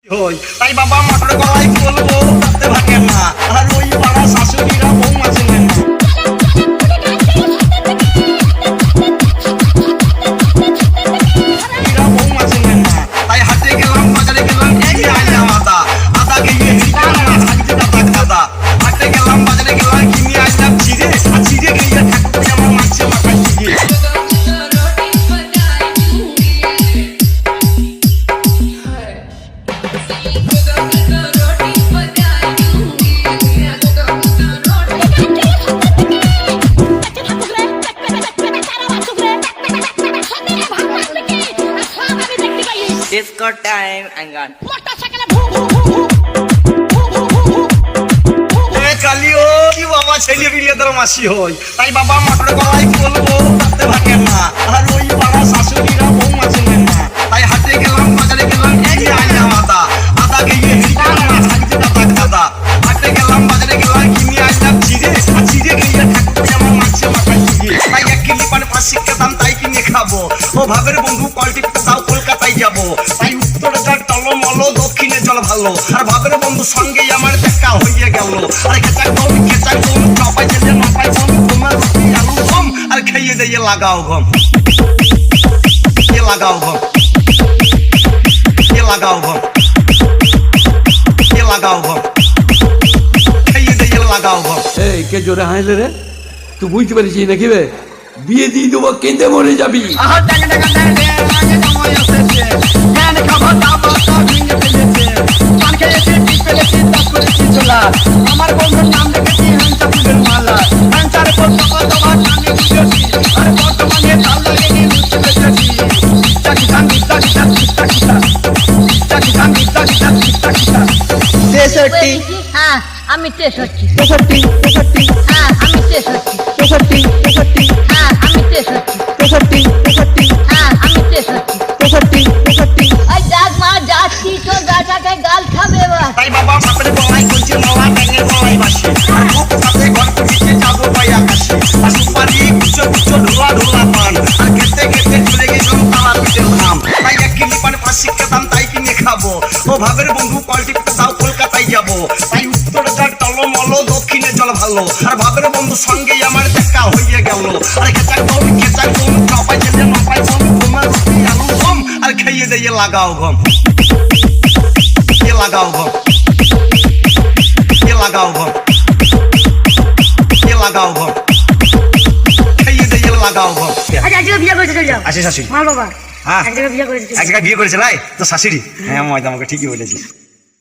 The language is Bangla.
তাই বাবা মাঠের গলায় বলবো তাতে ভাঙে না, আর ওই পাড়া শাশুড়িরা বউ মাঝে না। তাই হাটে গেলাম, বাজারে গেলাম, আদা গিয়ে হাটে গেলাম, বাজারে গেলাম, কিনে আসলাম চিড়ে, আর চিড়ে গিয়ে ঠাকুর আমার মাছে মাথায় দিয়ে। Disco time and gone. কালিও কি বাবা ছেলে বিলে তোর মাসি হই, তাই বাবা মাঠের গলায় বলবো তাতে ভাঙে না, আর ওই পাড়া শাশুড়িরা বউ মাঝে না। তাই হাটে গেলাম, বাজারে গেলাম, আদা গিয়ে হাটে গেলাম, বাজারে গেলাম, কিনে আসলাম চিড়ে, আর চিড়ে গিয়ে ঠাকুর আমার মাছে মাথায় দিয়ে। তাই 1 কিলো পান 5 দাম, তাই কিনে খাবো। ও ভাবের বন্ধু কলটি তাও কলকাতায় যাবো। তাই উত্তরে যাক টলমল, দক্ষিণে জল ভালো, আর ভাবের বন্ধু সঙ্গে আমার দেখা হয়ে গেল। আর খেচাক বম চাপাই জেলে মাপাই বম, তোমার রুটি আলু গম, আর খেয়ে দিয়ে লাগাও ঘম, লাগাও ঘম, লাগাও ঘম, লাগাও ঘম, খেয়ে দিয়ে লাগাও ঘম। এই কে জোরে হাসলে রে? তুই বুঝতে পারছিস নাকি রে? বিয়ে দিয়ে দেবো, কেঁদে মরে যাবি। আমার বন্ধুর নাম রেখেছি হাঁসা ফুলের মালা, হাঁসার পর তোমার তোমার নামে বুঝেছি, আর বর্তমানে তাল লাগিয়ে বুঝতে পেরেছি। হ্যাঁ আমি 63, হ্যাঁ আমি 63, হ্যাঁ আমি 63, হ্যাঁ আমি 63। ওই ডাক মা যাচ্ছি, তোর গাছাকে গাল খাবে এবার। তাই বাবা বাপের গলায় কইছে মালা ব্যাঙের গলায় বাসি, আর বুক কাছে ঘর কুটিতে যাবো ভাই আকাশে, আর সুপারি কুচো কুচো ঢোলা ঢোলা পান, আর খেতে খেতে চলে গেলাম তালা পিঠের ধাম। তাই 1 কিলো পান 5 দাম, তাই কিনে খাবো। ও ভাবের বন্ধু কলটি তাও কলকাতায় যাবো। তাই উত্তরে যাক টলমল, দক্ষিণে জল ভালো, আর ভাবের বন্ধু সঙ্গে আমার দেখা হয়ে গেল। আর খেচাক বম চাপাই জেলে মাপাই বম, তোমার রুটি আলু গম, আর খেয়ে দিয়ে লাগাও ঘম, লাগাও ঘম, লাগাও ঘম, লাগাও ঘম, খেয়ে দিয়ে লাগাও ঘম। আজকে বিয়ে করেছে, চল যাও। আসে শাশুড়ি? মার বাবা হ্যাঁ এক জায়গায় বিয়ে করেছে। এক জায়গায় বিয়ে করেছে, লাই তো শাশুড়ি? হ্যাঁ ময়দা, আমাকে ঠিকই বলেছিস।